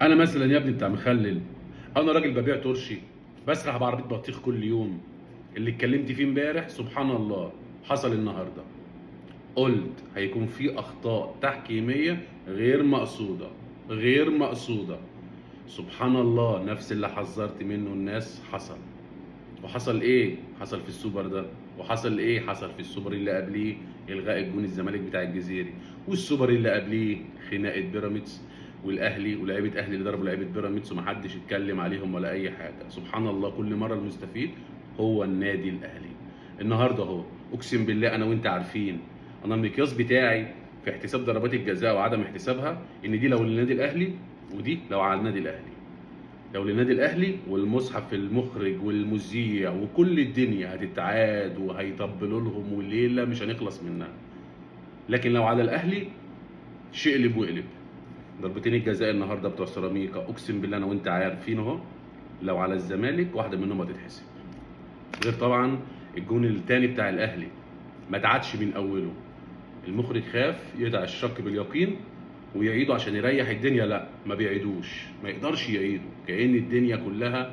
انا مثلا يا ابني بتاع مخلل، انا راجل ببيع ترشي، بسرح بعربيه بطيخ كل يوم. اللي اتكلمت فيه امبارح سبحان الله حصل النهارده. قلت هيكون في اخطاء تحكيميه غير مقصوده، غير مقصوده. سبحان الله نفس اللي حذرت منه الناس حصل. وحصل ايه؟ حصل في السوبر ده. وحصل ايه؟ حصل في السوبر اللي قبليه الغاء الجون الزمالك بتاع الجزيري، والسوبر اللي قبليه خناقه بيراميدز والاهلي ولاعيبه اهلي اللي ضربوا لعيبه بيراميدز ومحدش اتكلم عليهم ولا اي حاجه. سبحان الله كل مره المستفيد هو النادي الاهلي. النهارده اهو اقسم بالله انا وانت عارفين انا المقياس بتاعي في احتساب ضربات الجزاء وعدم احتسابها ان دي لو للنادي الاهلي ودي لو على النادي الاهلي. لو للنادي الاهلي والمصحف المخرج والمذيع وكل الدنيا هتتعاد وهيطبلوا لهم والليله مش هنخلص منها. لكن لو على الاهلي شقلب وقلب. ضربتين الجزاء النهارده بتوع سيراميكا اقسم بالله انا وانت عارفين اهو. لو على الزمالك واحده منهم هتتحسب. غير طبعا الجون الثاني بتاع الاهلي ما اتعادش من اوله. المخرج خاف يدع الشك باليقين ويعيدوا عشان يريح الدنيا، لا ما بيعيدوش، ما يقدرش يعيدوا. كأن الدنيا كلها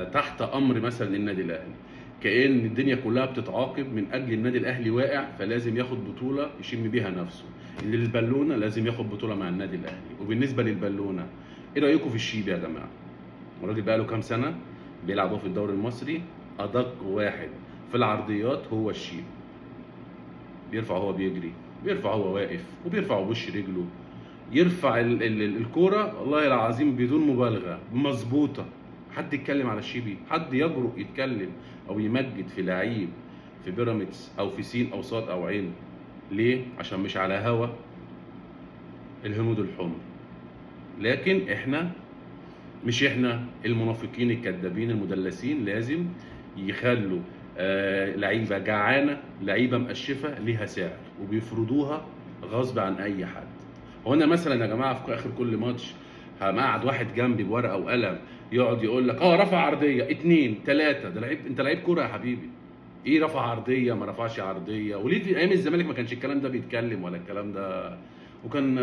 تحت امر مثلا النادي الاهلي، كأن الدنيا كلها بتتعاقب من اجل النادي الاهلي واقع فلازم ياخد بطوله يشم بيها نفسه. اللي للبالونه لازم ياخد بطوله مع النادي الاهلي. وبالنسبه للبالونه ايه رايكم في الشيبي يا جماعه؟ الراجل بقى له كام سنه بيلعب هو في الدوري المصري، ادق واحد في العرضيات هو الشيبي. بيرفع هو بيجري، بيرفع هو واقف، وبيرفع بوش رجله، يرفع الكوره والله العظيم بدون مبالغه مظبوطه. حد يتكلم على الشيبي؟ حد يجرؤ يتكلم او يمجد في لعيب في بيراميدز او في سين او صاد او عين؟ ليه؟ عشان مش على هوا الهنود الحمر. لكن احنا مش احنا المنافقين الكذابين المدلسين لازم يخلوا لعيبه جعانه، لعيبه مقشفه ليها سعر وبيفرضوها غصب عن اي حد. هو انا مثلا يا جماعه في اخر كل ماتش هقعد واحد جنبي بورقه وقلم يقعد يقول لك رفع عرضيه 2 3؟ ده لعيب، انت لعيب كوره يا حبيبي. ايه رفع عرضيه ما رفعش عرضيه؟ وليه في ايام الزمالك ما كانش الكلام ده بيتكلم ولا الكلام ده؟ وكان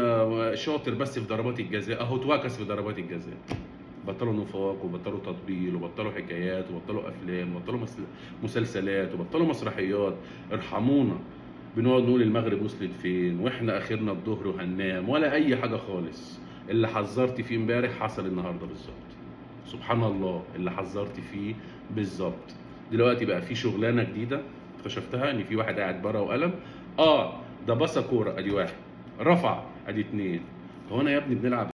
شاطر بس في ضربات الجزاء، اهو اتوكس في ضربات الجزاء. بطلوا نفاق وبطلوا تطبيل وبطلوا حكايات وبطلوا افلام وبطلوا مسلسلات وبطلوا مسرحيات. ارحمونا. بنقعد نقول المغرب وصلت فين واحنا اخرنا الظهر وهننام ولا اي حاجه خالص. اللي حذرت فيه امبارح حصل النهارده بالظبط. سبحان الله اللي حذرت فيه بالظبط. دلوقتي بقى في شغلانه جديده اكتشفتها ان في واحد قاعد بره وقلم ده بصه كوره ادي واحد، رفع ادي 2. هو انا يا ابني بنلعب